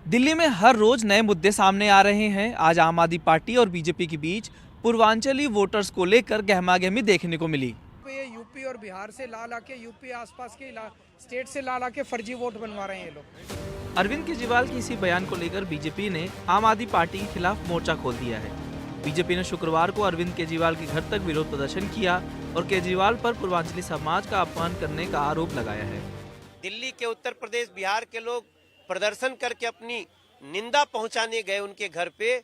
दिल्ली में हर रोज नए मुद्दे सामने आ रहे हैं। आज आम आदमी पार्टी और बीजेपी के बीच पूर्वांचली वोटर्स को लेकर गहमागहमी देखने को मिली। ये यूपी और बिहार से ला ला के यूपी आसपास के स्टेट से ला ला के फर्जी वोट बनवा रहे हैं ये लोग। अरविंद केजरीवाल के इसी बयान को लेकर बीजेपी ने आम आदमी पार्टी के खिलाफ मोर्चा खोल दिया है। बीजेपी ने शुक्रवार को अरविंद केजरीवाल के घर तक विरोध प्रदर्शन किया और केजरीवाल पर पूर्वांचली समाज का अपमान करने का आरोप लगाया है। दिल्ली के, उत्तर प्रदेश, बिहार के लोग प्रदर्शन करके अपनी निंदा पहुंचाने गए उनके घर पे,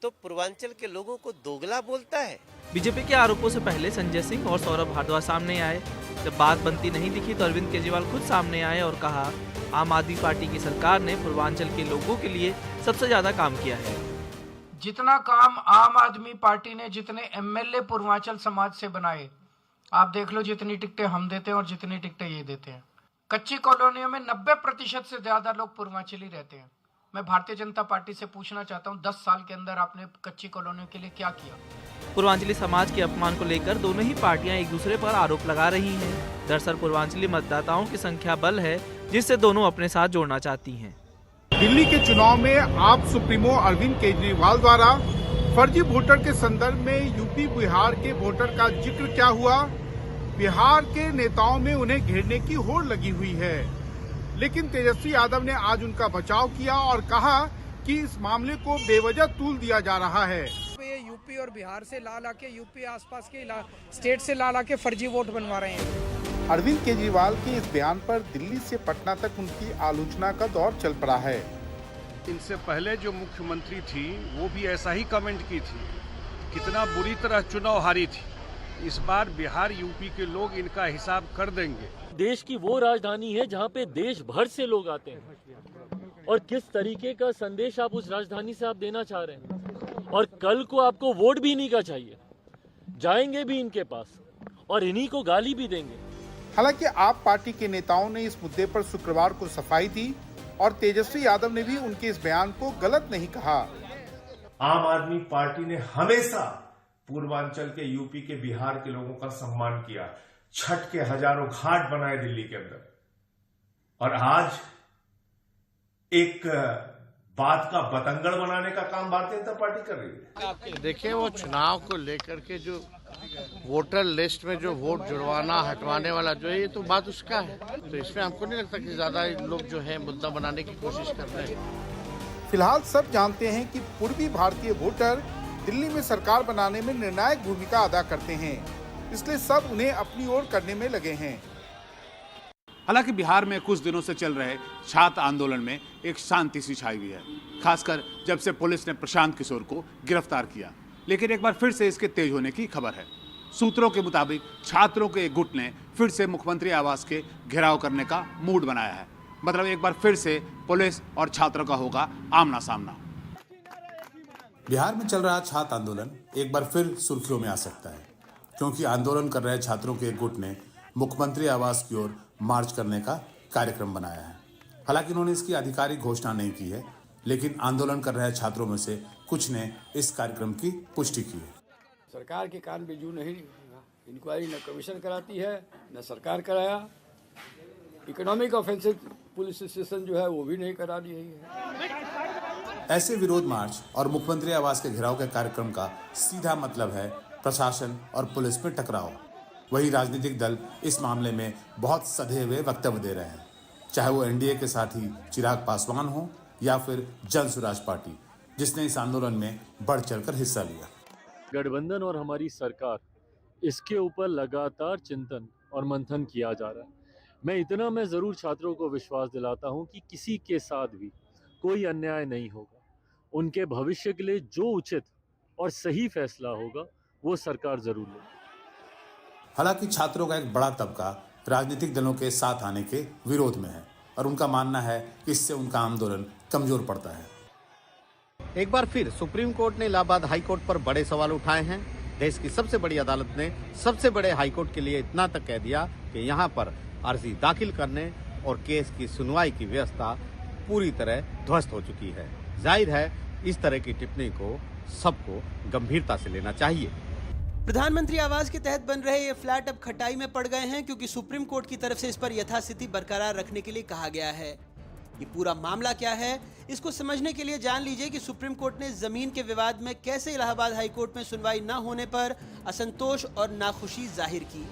तो पूर्वांचल के लोगों को दोगला बोलता है। बीजेपी के आरोपों से पहले संजय सिंह और सौरभ भारद्वाज सामने आए। जब बात बनती नहीं दिखी तो अरविंद केजरीवाल खुद सामने आए और कहा, आम आदमी पार्टी की सरकार ने पूर्वांचल के लोगों के लिए सबसे ज्यादा काम किया है। जितना काम आम आदमी पार्टी ने, जितने एमएलए पूर्वांचल समाज से बनाए, आप देख लो जितनी टिकटें हम देते हैं और जितनी टिकटें ये देते हैं। कच्ची कॉलोनियों में 90% से ज्यादा लोग पूर्वांचली रहते हैं। मैं भारतीय जनता पार्टी से पूछना चाहता हूं, 10 साल के अंदर आपने कच्ची कॉलोनियों के लिए क्या किया? पूर्वांचली समाज के अपमान को लेकर दोनों ही पार्टियां एक दूसरे पर आरोप लगा रही हैं। दरअसल पूर्वांचली मतदाताओं की संख्या बल है जिससे दोनों अपने साथ जोड़ना चाहती हैं। दिल्ली के चुनाव में आप सुप्रीमो अरविंद केजरीवाल द्वारा फर्जी वोटर के संदर्भ में यूपी बिहार के वोटर का जिक्र क्या हुआ? बिहार के नेताओं में उन्हें घेरने की होड़ लगी हुई है, लेकिन तेजस्वी यादव ने आज उनका बचाव किया और कहा कि इस मामले को बेवजह तूल दिया जा रहा है। ये यूपी और बिहार से ला ला के यूपी आसपास के स्टेट से ला ला के फर्जी वोट बनवा रहे हैं। अरविंद केजरीवाल के इस बयान पर दिल्ली से पटना तक उनकी आलोचना का दौर चल पड़ा है। इनसे पहले जो मुख्यमंत्री थी वो भी ऐसा ही कमेंट की थी, कितना बुरी तरह चुनाव हारी थी। इस बार बिहार यूपी के लोग इनका हिसाब कर देंगे। देश की वो राजधानी है जहाँ पे देश भर से लोग आते हैं, और किस तरीके का संदेश आप उस राजधानी से आप देना चाह रहे हैं। और कल को आपको वोट भी इन्हीं का चाहिए, जाएंगे भी इनके पास और इन्हीं को गाली भी देंगे। हालांकि आप पार्टी के नेताओं ने इस मुद्दे पर शुक्रवार को सफाई दी और तेजस्वी यादव ने भी उनके इस बयान को गलत नहीं कहा। आम आदमी पार्टी ने हमेशा पूर्वांचल के, यूपी के, बिहार के लोगों का सम्मान किया। छठ के हजारों घाट बनाए दिल्ली के अंदर, और आज एक बात का बतंगड़ बनाने का काम भारतीय जनता पार्टी कर रही है। देखिए, वो चुनाव को लेकर के जो वोटर लिस्ट में जो वोट जुड़वाना हटवाने वाला जो है, ये तो बात उसका है। तो इसमें हमको नहीं लगता कि ज्यादा लोग जो है मुद्दा बनाने की कोशिश कर रहे हैं। फिलहाल सब जानते हैं कि पूर्वी भारतीय वोटर दिल्ली में सरकार बनाने में निर्णायक भूमिका अदा करते हैं, इसलिए सब उन्हें अपनी ओर करने में लगे हैं। हालांकि बिहार में कुछ दिनों से चल रहे छात्र आंदोलन में एक शांति सी छाई हुई है, खासकर जब से पुलिस ने प्रशांत किशोर को गिरफ्तार किया। लेकिन एक बार फिर से इसके तेज होने की खबर है। सूत्रों के मुताबिक छात्रों के एक गुट ने फिर से मुख्यमंत्री आवास के घेराव करने का मूड बनाया है। मतलब एक बार फिर से पुलिस और छात्रों का होगा आमना सामना। बिहार में चल रहा छात्र आंदोलन एक बार फिर सुर्खियों में आ सकता है, क्योंकि आंदोलन कर रहे छात्रों के एक गुट ने मुख्यमंत्री आवास की ओर मार्च करने का कार्यक्रम बनाया है। हालांकि उन्होंने इसकी आधिकारिक घोषणा नहीं की है, लेकिन आंदोलन कर रहे छात्रों में से कुछ ने इस कार्यक्रम की पुष्टि की है। सरकार के कान में जू नहीं, इंक्वायरी न कमीशन कराती है न सरकार कराया। इकोनॉमिक ऑफेंसिव पुलिस स्टेशन जो है वो भी नहीं करा रही है। ऐसे विरोध मार्च और मुख्यमंत्री आवास के घेराव के कार्यक्रम का सीधा मतलब है प्रशासन और पुलिस में टकराव। वही राजनीतिक दल इस मामले में बहुत सधे हुए वक्तव्य दे रहे हैं, चाहे वो एनडीए के साथी चिराग पासवान हो या फिर जन स्वराज पार्टी, जिसने इस आंदोलन में बढ़ चढ़कर हिस्सा लिया। गठबंधन और हमारी सरकार, इसके ऊपर लगातार चिंतन और मंथन किया जा रहा है। मैं जरूर छात्रों को विश्वास दिलाता हूं कि किसी के साथ भी कोई अन्याय नहीं होगा। उनके भविष्य के लिए जो उचित और सही फैसला होगा वो सरकार जरूर लेगी। हालांकि छात्रों का एक बड़ा तबका राजनीतिक दलों के साथ आने के विरोध में है और उनका मानना है कि इससे उनका आंदोलन कमजोर पड़ता है। एक बार फिर सुप्रीम कोर्ट ने इलाहाबाद हाई कोर्ट पर बड़े सवाल उठाए हैं। देश की सबसे बड़ी अदालत ने सबसे बड़े हाई कोर्ट के लिए इतना तक कह दिया कि यहाँ पर अर्जी दाखिल करने और केस की सुनवाई की व्यवस्था पूरी तरह ध्वस्त हो चुकी है। जाहिर है, इस तरह की टिप्पणी को सबको गंभीरता से लेना चाहिए। प्रधानमंत्री आवास के तहत बन रहे ये फ्लैट अब खटाई में पड़ गए हैं, क्योंकि सुप्रीम कोर्ट की तरफ से इस पर यथास्थिति बरकरार रखने के लिए कहा गया है। ये पूरा मामला क्या है, इसको समझने के लिए जान लीजिए कि सुप्रीम कोर्ट ने जमीन के विवाद में कैसे इलाहाबाद हाई कोर्ट में सुनवाई न होने पर असंतोष और नाखुशी जाहिर की।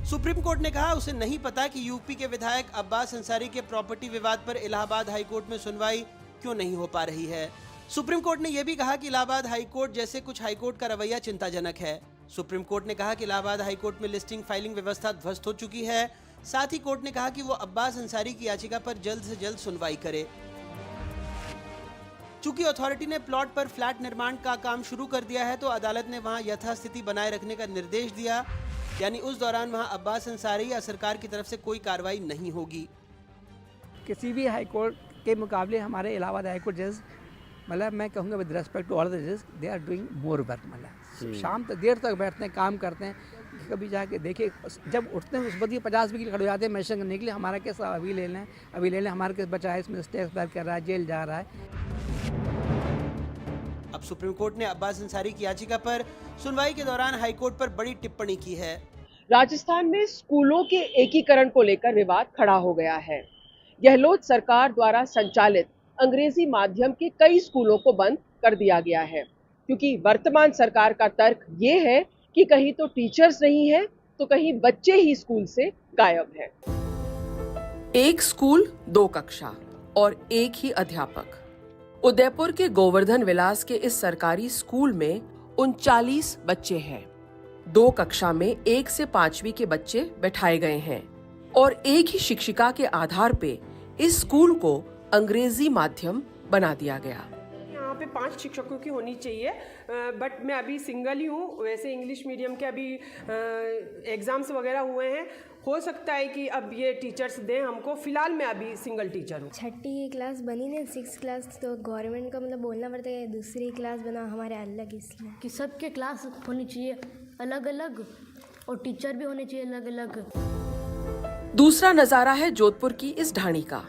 सुप्रीम कोर्ट ने कहा उसे नहीं पता कि यूपी के विधायक अब्बास अंसारी के प्रॉपर्टी विवाद पर इलाहाबाद हाई कोर्ट में सुनवाई क्यों नहीं हो पा रही है। सुप्रीम कोर्ट ने यह भी कहा कि इलाहाबाद हाई कोर्ट जैसे कुछ हाई कोर्ट का रवैया चिंताजनक है। सुप्रीम कोर्ट ने कहा कि इलाहाबाद हाई कोर्ट में लिस्टिंग फाइलिंग व्यवस्था ध्वस्त हो चुकी है। साथ ही कोर्ट ने कहा कि वो अब्बास अंसारी की याचिका पर जल्द से जल्द सुनवाई करे। चूंकि अथॉरिटी ने प्लॉट पर फ्लैट निर्माण का काम शुरू कर दिया है, तो अदालत ने वहां यथास्थिति बनाए रखने का निर्देश दिया, यानी उस दौरान वहां अब्बास अंसारी या सरकार की तरफ से कोई कार्रवाई नहीं होगी। किसी भी हाई कोर्ट के मुकाबले हमारे इलाहाबाद हाई कोर्ट जज, मतलब मैं कहूँगा with respect to all the जजेस, they are doing more work. मतलब शाम तक देर तक बैठते हैं, काम करते हैं। कभी जाके देखिए, जब उठते हैं उस वक्त 50 भी खड़े हो जाते हैं मेंशन करने के लिए, हमारा केस अभी ले लें, अभी ले लें, हमारा केस बचा है, इसमें स्टे एक्सपायर कर रहा है, जेल जा रहा है। अब सुप्रीम कोर्ट ने अब्बास अंसारी की याचिका पर सुनवाई के दौरान हाई कोर्ट पर बड़ी टिप्पणी की है। राजस्थान में स्कूलों के एकीकरण को लेकर विवाद खड़ा हो गया है। गहलोत सरकार द्वारा संचालित अंग्रेजी माध्यम के कई स्कूलों को बंद कर दिया गया है, क्योंकि वर्तमान सरकार का तर्क ये है कि कहीं तो टीचर्स नहीं है तो कहीं बच्चे ही स्कूल से गायब हैं। एक स्कूल, 2 कक्षा और एक ही अध्यापक। उदयपुर के गोवर्धन विलास के इस सरकारी स्कूल में 39 बच्चे हैं। 2 कक्षा में 1 से 5वीं के बच्चे बैठाए गए हैं और एक ही शिक्षिका के आधार पे इस स्कूल को अंग्रेजी माध्यम बना दिया गया। यहाँ पे 5 शिक्षकों की होनी चाहिए, बट मैं अभी सिंगल ही हूँ। वैसे इंग्लिश मीडियम के अभी एग्जाम्स वगैरह हुए हैं, हो सकता है कि अब ये टीचर्स दें हमको। फिलहाल मैं अभी सिंगल टीचर हूँ। 6ठी क्लास बनी नहीं, 6th क्लास तो गवर्नमेंट का मतलब बोलना पड़ता है, दूसरी क्लास बना हमारे अलग, इसलिए कि सबके क्लास होनी चाहिए अलग अलग और टीचर भी होने चाहिए अलग अलग। दूसरा नजारा है जोधपुर की इस ढाणी का,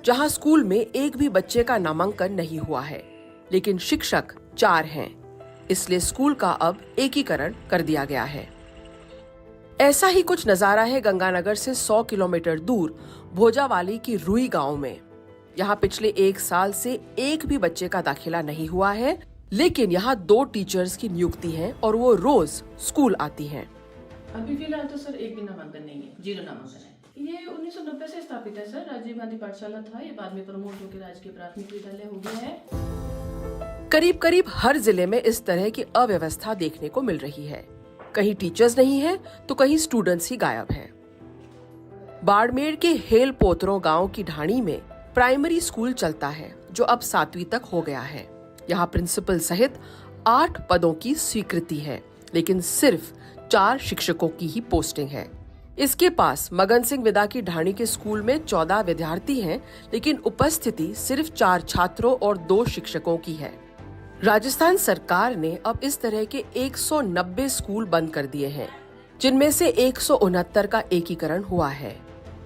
जहां स्कूल में एक भी बच्चे का नामांकन नहीं हुआ है, लेकिन शिक्षक 4 हैं, इसलिए स्कूल का अब एकीकरण कर दिया गया है। ऐसा ही कुछ नजारा है गंगानगर से 100 किलोमीटर दूर भोजावाली की रुई गांव में। यहाँ पिछले 1 साल से एक भी बच्चे का दाखिला नहीं हुआ है, लेकिन यहाँ 2 टीचर्स की नियुक्ति है और वो रोज स्कूल आती हैं। अभी फिलहाल तो सर एक भी नामांकन नहीं है, 0 नामांकन है। ये 1990 से स्थापित है सर। राजीव गांधी पाठशाला था, ये बाद में प्रमोट होकर राजकीय प्राथमिक विद्यालय हो गया है। करीब करीब हर जिले में इस तरह की अव्यवस्था देखने को मिल रही है। कहीं टीचर्स नहीं है तो कहीं स्टूडेंट्स ही गायब हैं। बाड़मेर के हेल पोतरों गांव की ढाणी में प्राइमरी स्कूल चलता है, जो अब 7वीं तक हो गया है। यहाँ प्रिंसिपल सहित 8 पदों की स्वीकृति है, लेकिन सिर्फ 4 शिक्षकों की ही पोस्टिंग है। इसके पास मगन सिंह विदा की ढाणी के स्कूल में 14 विद्यार्थी हैं, लेकिन उपस्थिति सिर्फ 4 छात्रों और 2 शिक्षकों की है। राजस्थान सरकार ने अब इस तरह के 190 स्कूल बंद कर दिए हैं, जिनमें से 169 का एकीकरण हुआ है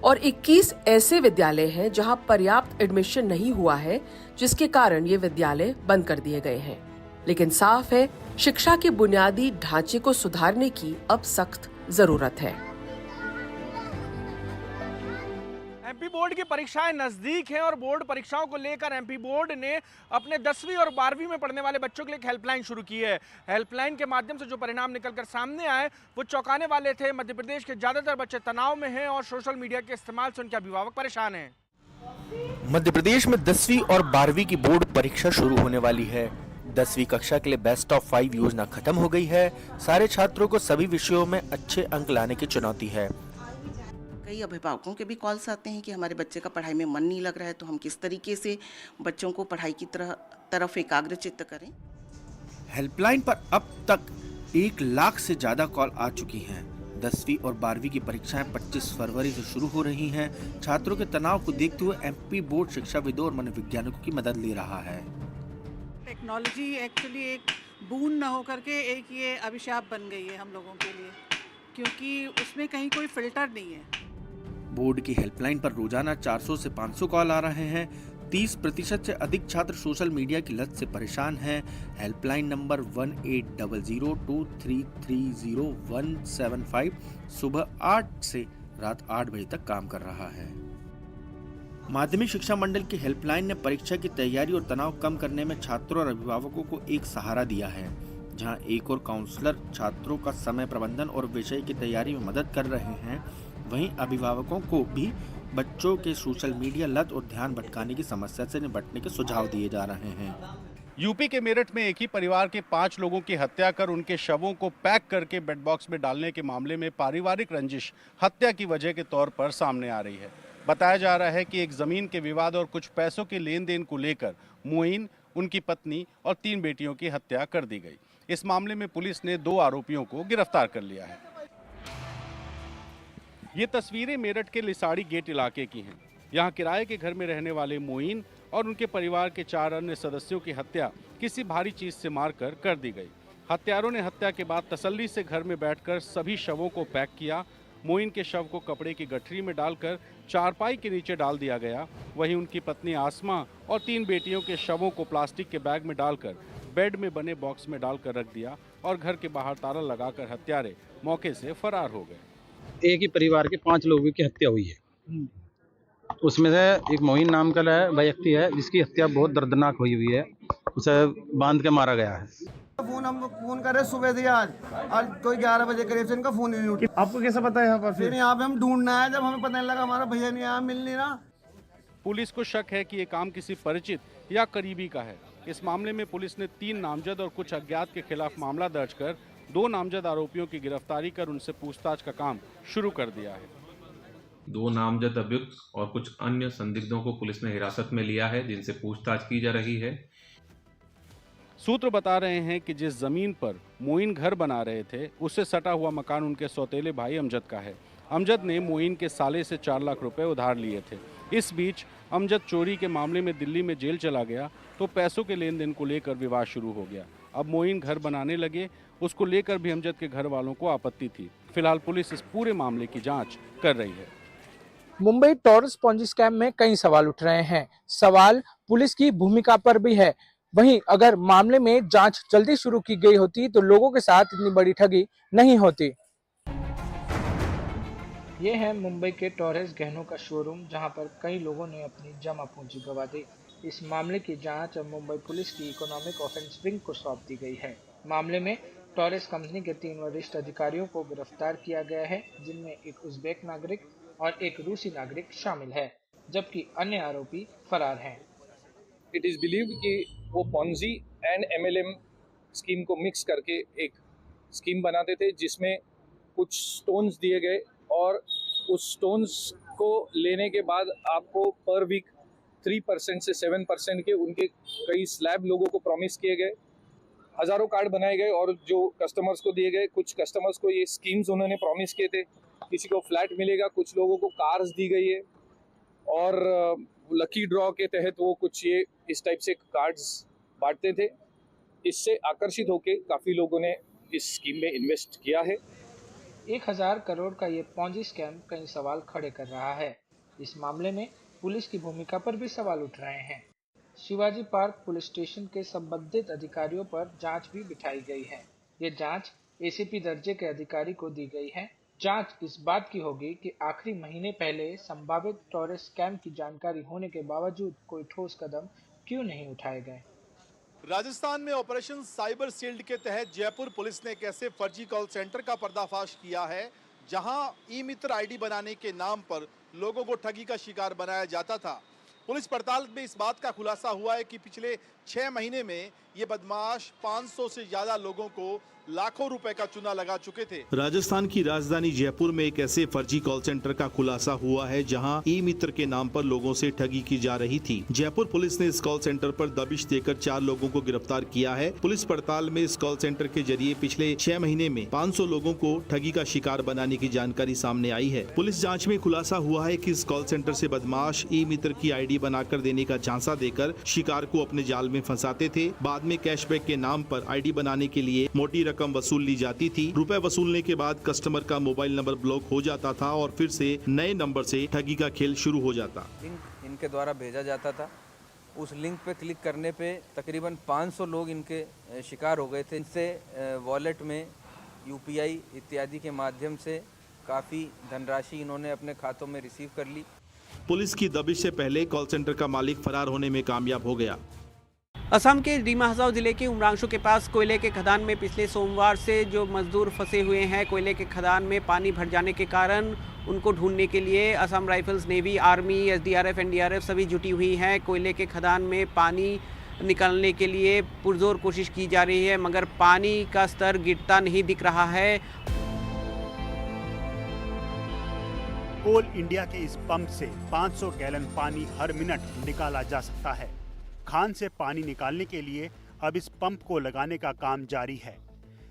और 21 ऐसे विद्यालय हैं जहां पर्याप्त एडमिशन नहीं हुआ है, जिसके कारण ये विद्यालय बंद कर दिए गए हैं। लेकिन साफ है, शिक्षा के बुनियादी ढांचे को सुधारने की अब सख्त जरूरत है। एमपी बोर्ड की परीक्षाएं नजदीक हैं और बोर्ड परीक्षाओं को लेकर एमपी बोर्ड ने अपने 10वीं और 12वीं में पढ़ने वाले बच्चों के लिए एक हेल्पलाइन शुरू की है। हेल्पलाइन के माध्यम से जो परिणाम निकलकर सामने आए वो चौंकाने वाले थे। मध्य प्रदेश के ज्यादातर बच्चे तनाव में हैं और सोशल मीडिया के इस्तेमाल से उनके अभिभावक परेशान हैं। मध्य प्रदेश में 10वीं और 12वीं की बोर्ड परीक्षा शुरू होने वाली है। 10वीं कक्षा के लिए बेस्ट ऑफ 5 योजना खत्म हो गई है। सारे छात्रों को सभी विषयों में अच्छे अंक लाने की चुनौती है। कई अभिभावकों के भी कॉल्स आते हैं कि हमारे बच्चे का पढ़ाई में मन नहीं लग रहा है, तो हम किस तरीके से बच्चों को पढ़ाई की तरफ एकाग्रचित्त करें। हेल्पलाइन पर अब तक 1 लाख से ज्यादा कॉल आ चुकी हैं। 10वीं और 12वीं की परीक्षाएं 25 फरवरी से शुरू हो रही हैं। छात्रों के तनाव को देखते हुए एमपी बोर्ड शिक्षाविदों और मनोवैज्ञानिकों की मदद ले रहा है। टेक्नोलॉजी एक्चुअली एक बून न होकर के एक ये अभिशाप बन गई है हम लोगों के लिए, क्योंकि उसमें कहीं कोई फिल्टर नहीं है। बोर्ड की हेल्पलाइन पर रोजाना 400 से 500 कॉल आ रहे हैं। 30% से अधिक छात्र सोशल मीडिया की लत से परेशान हैं। हेल्पलाइन नंबर 180023300175 सुबह 8 से रात 8 बजे तक काम कर रहा है। माध्यमिक शिक्षा मंडल की हेल्पलाइन ने परीक्षा की तैयारी और तनाव कम करने में छात्रों और अभिभावकों को एक सहारा दिया है। जहां एक और काउंसलर छात्रों का समय प्रबंधन और विषय की तैयारी में मदद कर रहे हैं, वहीं अभिभावकों को भी बच्चों के सोशल मीडिया लत और ध्यान भटकाने की समस्या से निपटने के सुझाव दिए जा रहे हैं। यूपी के मेरठ में एक ही परिवार के 5 लोगों की हत्या कर उनके शवों को पैक करके बेड बॉक्स में डालने के मामले में पारिवारिक रंजिश हत्या की वजह के तौर पर सामने आ रही है। बताया जा रहा है कि एक जमीन के विवाद और कुछ पैसों के लेन देन को लेकर मोइन, उनकी पत्नी और 3 बेटियों की हत्या कर दी गई। इस मामले में पुलिस ने 2 आरोपियों को गिरफ्तार कर लिया है। ये तस्वीरें मेरठ के लिसाड़ी गेट इलाके की हैं। यहाँ किराए के घर में रहने वाले मोइन और उनके परिवार के 4 अन्य सदस्यों की हत्या किसी भारी चीज से मारकर कर दी गई। हत्यारों ने हत्या के बाद तसल्ली से घर में बैठकर सभी शवों को पैक किया। मोइन के शव को कपड़े की गठरी में डालकर चारपाई के नीचे डाल दिया गया। वहीं उनकी पत्नी आसमा और 3 बेटियों के शवों को प्लास्टिक के बैग में डालकर बेड में बने बॉक्स में डालकर रख दिया और घर के बाहर ताला लगाकर हत्यारे मौके से फरार हो गए। एक ही परिवार के 5 लोगों की हत्या हुई है। उसमें से एक मोइन नाम का व्यक्ति है जिसकी हत्या बहुत दर्दनाक हुई है। उसे बांध के मारा गया है। हम फोन कर रहे सुबह से आज कोई 11 बजे करीब से इनका फोन ही नहीं उठा। आपको कैसे पता है यहाँ पर? फिर यहाँ पे हम ढूंढना है, जब हमें पता नहीं लगा हमारा भैया नहीं आया, मिल नहीं रहा। पुलिस को शक है कि ये काम किसी परिचित या करीबी का है। इस मामले में पुलिस ने 3 नामजद और कुछ अज्ञात के खिलाफ मामला दर्ज कर 2 नामजद आरोपियों की गिरफ्तारी कर उनसे पूछताछ का काम शुरू कर दिया है। 2 नामजद अभियुक्त और कुछ अन्य संदिग्धों को पुलिस ने हिरासत में लिया है, जिनसे पूछताछ की जा रही है। सूत्र बता रहे हैं कि जिस जमीन पर मोइन घर बना रहे थे, उससे सटा हुआ मकान उनके सौतेले भाई अमजद का है। अमजद ने मोइन के साले से 4 लाख रुपए उधार लिए थे। इस बीच अमजद चोरी के मामले में दिल्ली में जेल चला गया तो पैसों के लेन देन को लेकर विवाद शुरू हो गया। अब मोइन घर बनाने लगे, उसको लेकर भी अमजद के घर वालों को आपत्ति थी। फिलहाल पुलिस इस पूरे मामले की जांच कर रही है। मुंबई टॉरस पॉन्जी स्कैम में कई सवाल उठ रहे हैं। सवाल पुलिस की भूमिका पर भी है। वहीं अगर मामले में जांच जल्दी शुरू की गई होती तो लोगों के साथ इतनी बड़ी ठगी नहीं होती। ये है मुंबई के टॉरस गहनों का शोरूम, जहां पर कई लोगों ने अपनी जमा पूंजी गंवा दी। इस मामले की जांच अब मुंबई पुलिस की इकोनॉमिक ऑफेंस विंग को सौंप दी गई है। मामले में टॉरस कंपनी के 3 वरिष्ठ अधिकारियों को गिरफ्तार किया गया है, जिनमें एक उज्बेक नागरिक और एक रूसी नागरिक शामिल है, जबकि अन्य आरोपी फरार हैं। इट इज़ बिलीव्ड कि वो पॉन्जी एंड MLM स्कीम को मिक्स करके एक स्कीम बनाते थे, जिसमें कुछ स्टोन्स दिए गए और उस स्टोन्स को लेने के बाद आपको पर वीक 3% से 7% के उनके कई स्लैब लोगों को प्रॉमिस किए गए। हज़ारों कार्ड बनाए गए और जो कस्टमर्स को दिए गए। कुछ कस्टमर्स को ये स्कीम्स उन्होंने प्रॉमिस किए थे, किसी को फ्लैट मिलेगा, कुछ लोगों को कार्स दी गई है और लकी ड्रॉ के तहत वो कुछ ये इस टाइप से कार्ड्स बांटते थे। इससे आकर्षित होकर काफ़ी लोगों ने इस स्कीम में इन्वेस्ट किया है। 1000 करोड़ का ये पॉन्जी स्कैम कई सवाल खड़े कर रहा है। इस मामले में पुलिस की भूमिका पर भी सवाल उठ रहे हैं। शिवाजी पार्क पुलिस स्टेशन के संबंधित अधिकारियों पर जांच भी बिठाई गई है। ये जांच ACP दर्जे के अधिकारी को दी गई है। जांच इस बात की होगी कि आखिरी महीने पहले संभावित टॉरस स्कैम की जानकारी होने के बावजूद कोई ठोस कदम क्यों नहीं उठाए गए। राजस्थान में ऑपरेशन साइबर शील्ड के तहत जयपुर पुलिस ने एक ऐसे फर्जी कॉल सेंटर का पर्दाफाश किया है, जहां ई-मित्र आईडी बनाने के नाम पर लोगों को ठगी का शिकार बनाया जाता था। पुलिस पड़ताल में इस बात का खुलासा हुआ है कि पिछले 6 महीने में ये बदमाश 500 से ज्यादा लोगों को लाखों रुपए का चूना लगा चुके थे। राजस्थान की राजधानी जयपुर में एक ऐसे फर्जी कॉल सेंटर का खुलासा हुआ है, जहां ई-मित्र के नाम पर लोगों से ठगी की जा रही थी। जयपुर पुलिस ने इस कॉल सेंटर पर दबिश देकर 4 लोगों को गिरफ्तार किया है। पुलिस पड़ताल में इस कॉल सेंटर के जरिए पिछले 6 महीने में 500 लोगों को ठगी का शिकार बनाने की जानकारी सामने आई है। पुलिस जाँच में खुलासा हुआ है कि इस कॉल सेंटर से बदमाश ई-मित्र की आईडी बनाकर देने का झांसा देकर शिकार को अपने जाल में फंसाते थे। बाद में कैशबैक के नाम पर आईडी बनाने के लिए मोटी रकम वसूल ली जाती थी। रुपए वसूलने के बाद कस्टमर का मोबाइल नंबर ब्लॉक हो जाता था और फिर से नए नंबर से ठगी का खेल शुरू हो जाता। लिंक इनके द्वारा भेजा जाता था। उस लिंक पे क्लिक करने पे तकरीबन 500 लोग इनके शिकार हो गए थे। इनसे वॉलेट में UPI इत्यादि के माध्यम से काफ़ी धनराशि इन्होंने अपने खातों में रिसीव कर ली। पुलिस की दबिश से पहले कॉल सेंटर का मालिक फरार होने में कामयाब हो गया। असम के डिमा हसाओ जिले के उमरांशु के पास कोयले के खदान में पिछले सोमवार से जो मजदूर फंसे हुए हैं, कोयले के खदान में पानी भर जाने के कारण उनको ढूंढने के लिए Assam rifles, navy, army, SDRF, NDRF सभी जुटी हुई हैं। कोयले के खदान में पानी निकालने के लिए पुरजोर कोशिश की जा रही है, मगर पानी का स्तर गिरता नहीं दिख रहा है। कोल इंडिया के इस पंप से 500 गैलन पानी हर मिनट निकाला जा सकता है। खान से पानी निकालने के लिए अब इस पंप को लगाने का काम जारी है।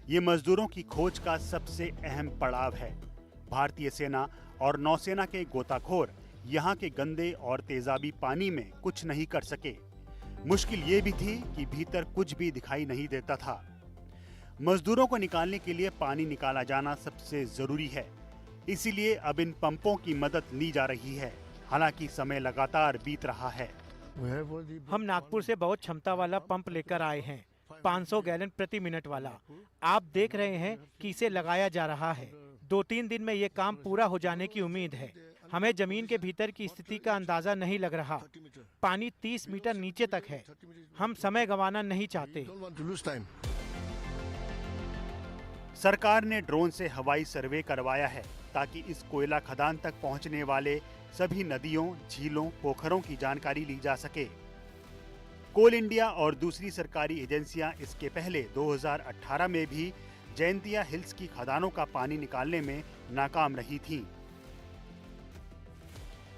ये मजदूरों की खोज का सबसे अहम पड़ाव है। भारतीय सेना और नौसेना के गोताखोर यहाँ के गंदे और तेजाबी पानी में कुछ नहीं कर सके। मुश्किल ये भी थी कि भीतर कुछ भी दिखाई नहीं देता था। मजदूरों को निकालने के लिए पानी निकाला जाना सबसे जरूरी है, इसीलिए अब इन पंपों की मदद ली जा रही है। हालांकि समय लगातार बीत रहा है। हम नागपुर से बहुत क्षमता वाला पंप लेकर आए हैं, 500 गैलन प्रति मिनट वाला। आप देख रहे हैं कि इसे लगाया जा रहा है। 2-3 दिन में ये काम पूरा हो जाने की उम्मीद है। हमें जमीन के भीतर की स्थिति का अंदाजा नहीं लग रहा। पानी 30 मीटर नीचे तक है। हम समय गंवाना नहीं चाहते। सरकार ने ड्रोन से हवाई सर्वे करवाया है ताकि इस कोयला खदान तक पहुंचने वाले सभी नदियों, झीलों, पोखरों की जानकारी ली जा सके। कोल इंडिया और दूसरी सरकारी एजेंसियां इसके पहले 2018 में भी जयंतिया हिल्स की खदानों का पानी निकालने में नाकाम रही थीं।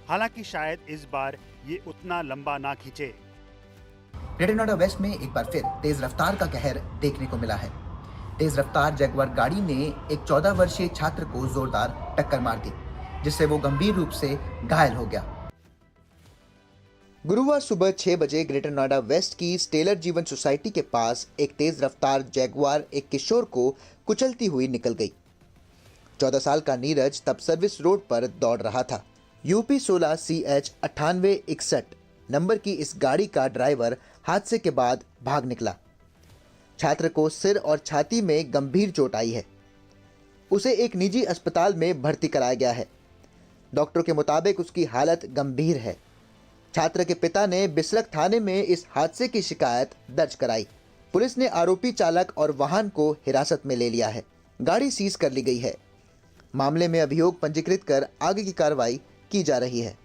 हालांकि शायद इस बार ये उतना लंबा ना खींचे। ग्रेटर नोएडा वेस्ट में एक बार फिर तेज रफ्तार का कहर देखने को मिला है। तेज रफ्तार जगुआर गाड़ी ने एक 14 वर्षीय छात्र को जोरदार टक्कर मार दी, जिससे वो गंभीर रूप से घायल हो गया। गुरुवार सुबह 6 बजे ग्रेटर नोएडा वेस्ट की स्टेलर जीवन सोसाइटी के पास एक तेज रफ्तार जगुआर एक किशोर को कुचलती हुई निकल गई। 14 साल का नीरज तब सर्विस रोड पर दौड़ रहा था। यूपी 16 CH 9861 नंबर की इस गाड़ी का ड्राइवर हादसे के बाद भाग निकला। छात्र को सिर और छाती में गंभीर चोट आई है। उसे एक निजी अस्पताल में भर्ती कराया गया है। डॉक्टर के मुताबिक उसकी हालत गंभीर है। छात्र के पिता ने बिसरख थाने में इस हादसे की शिकायत दर्ज कराई। पुलिस ने आरोपी चालक और वाहन को हिरासत में ले लिया है। गाड़ी सीज कर ली गई है। मामले में अभियोग पंजीकृत कर आगे की कार्रवाई की जा रही है।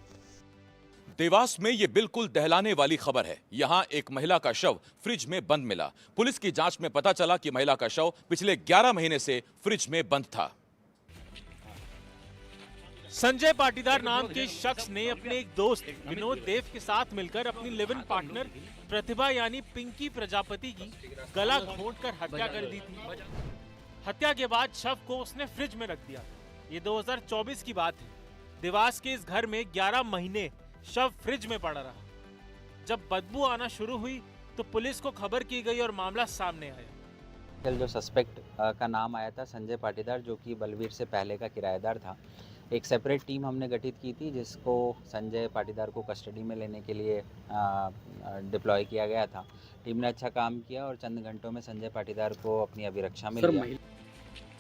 देवास में ये बिल्कुल दहलाने वाली खबर है। यहाँ एक महिला का शव फ्रिज में बंद मिला। पुलिस की जांच में पता चला कि महिला का शव पिछले 11 महीने से फ्रिज में बंद था। संजय पाटीदार नाम के शख्स ने अपने एक दोस्त विनोद देव के साथ मिलकर अपनी लिव इन पार्टनर प्रतिभा यानी पिंकी प्रजापति की गला घोंटकर हत्या कर दी थी। हत्या के बाद शव को उसने फ्रिज में रख दिया। ये 2024 की बात है। देवास के इस घर में 11 महीने शव फ्रिज में पड़ा रहा। जब बदबू आना शुरू हुई तो पुलिस को खबर की गई और मामला सामने आया। जो सस्पेक्ट का नाम आया था संजय पाटीदार, जो कि बलवीर से पहले का किराएदार था। एक सेपरेट टीम हमने गठित की थी जिसको संजय पाटीदार को कस्टडी में लेने के लिए डिप्लॉय किया गया था। टीम ने अच्छा काम किया और चंद घंटों में संजय पाटीदार को अपनी अभिरक्षा में लिया।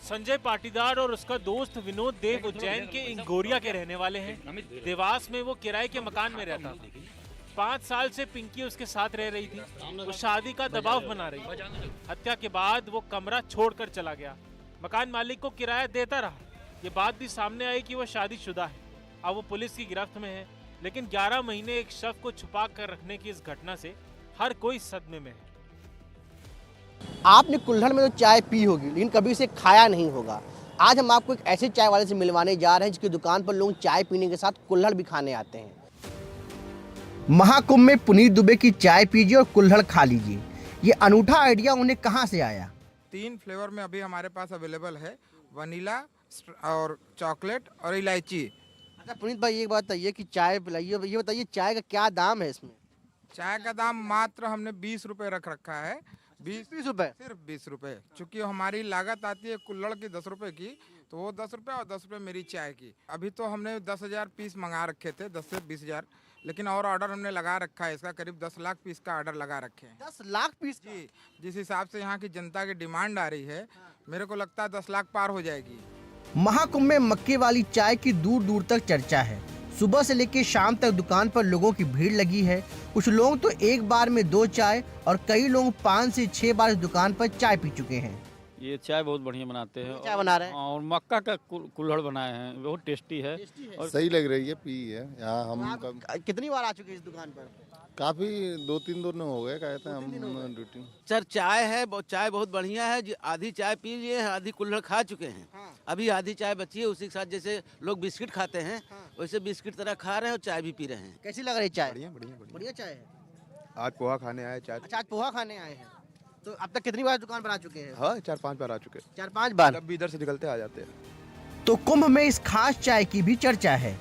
संजय पाटीदार और उसका दोस्त विनोद देव उज्जैन के इंगोरिया के रहने वाले हैं। देवास में वो किराए के मकान में रहता था। 5 साल से पिंकी उसके साथ रह रही थी। वो शादी का दबाव बना रही थी। हत्या के बाद वो कमरा छोड़कर चला गया। मकान मालिक को किराया देता रहा। ये बात भी सामने आई कि वो शादीशुदा है। अब वो पुलिस की गिरफ्त में है। लेकिन 11 महीने एक शव को छुपा कर रखने की इस घटना से हर कोई सदमे में है। आपने कुल्हड़ में तो चाय पी होगी, लेकिन कभी इसे खाया नहीं होगा। आज हम आपको एक ऐसे चाय वाले से मिलवाने जा रहे हैं जिसकी दुकान पर लोग चाय पीने के साथ कुल्हड़ भी खाने आते हैं। महाकुंभ में पुनीत दुबे की चाय पीजिए और कुल्हड़ खा लीजिए। ये अनूठा आइडिया उन्हें कहाँ से आया? 3 फ्लेवर में अभी हमारे पास अवेलेबल है, वनीला और चॉकलेट और इलायची। अच्छा पुनीत भाई, ये बताइए कि चाय पिलाइए, ये बताइए चाय का क्या दाम है इसमें? चाय का दाम मात्र हमने 20 रुपए रख रखा है। 20 रुपए, सिर्फ 20 रुपए। चूँकि हमारी लागत आती है कुल्हड़ की 10 रुपए की, तो वो 10 रुपए और 10 रुपए मेरी चाय की। अभी तो हमने 10,000 पीस मंगा रखे थे, 10 से 20,000, लेकिन और ऑर्डर हमने लगा रखा है। इसका करीब 10 लाख पीस का ऑर्डर लगा रखे हैं। 10 लाख पीस? जी, जिस हिसाब से यहाँ की जनता की डिमांड आ रही है, मेरे को लगता है 10 लाख पार हो जाएगी। महाकुंभ में मक्के वाली चाय की दूर दूर तक चर्चा है। सुबह से लेकर शाम तक दुकान पर लोगों की भीड़ लगी है। कुछ लोग तो एक बार में 2 चाय और कई लोग 5 से 6 बार इस दुकान पर चाय पी चुके हैं। ये चाय बहुत बढ़िया बनाते हैं। चाय बना रहे हैं और मक्का का कुल्हड़ बनाए हैं, बहुत टेस्टी है और सही लग रही है, पी है यहाँ हम। कितनी बार आ चुके हैं इस दुकान पर? काफी 2-3 दिन हो गए, कहते हैं हम ड्यूटी। सर चाय है, चाय बहुत बढ़िया है। आधी चाय पी लिए हैं, आधी कुल्हड़ खा चुके हैं। अभी आधी चाय बची है, उसी के साथ जैसे लोग बिस्किट खाते हैं वैसे बिस्किट तरह खा रहे हैं और चाय भी पी रहे हैं। कैसी लग रही चाय? बढ़िया चाय है। आज पोहा खाने आए चाय। अच्छा, आज पोहा खाने आए हैं। तो अब तक कितनी बार दुकान पर आ चुके हैं? हाँ 4-5 बार आ चुके। 4-5 बार? जब भी इधर से निकलते आ जाते हैं। तो कुंभ में इस खास चाय की भी चर्चा है।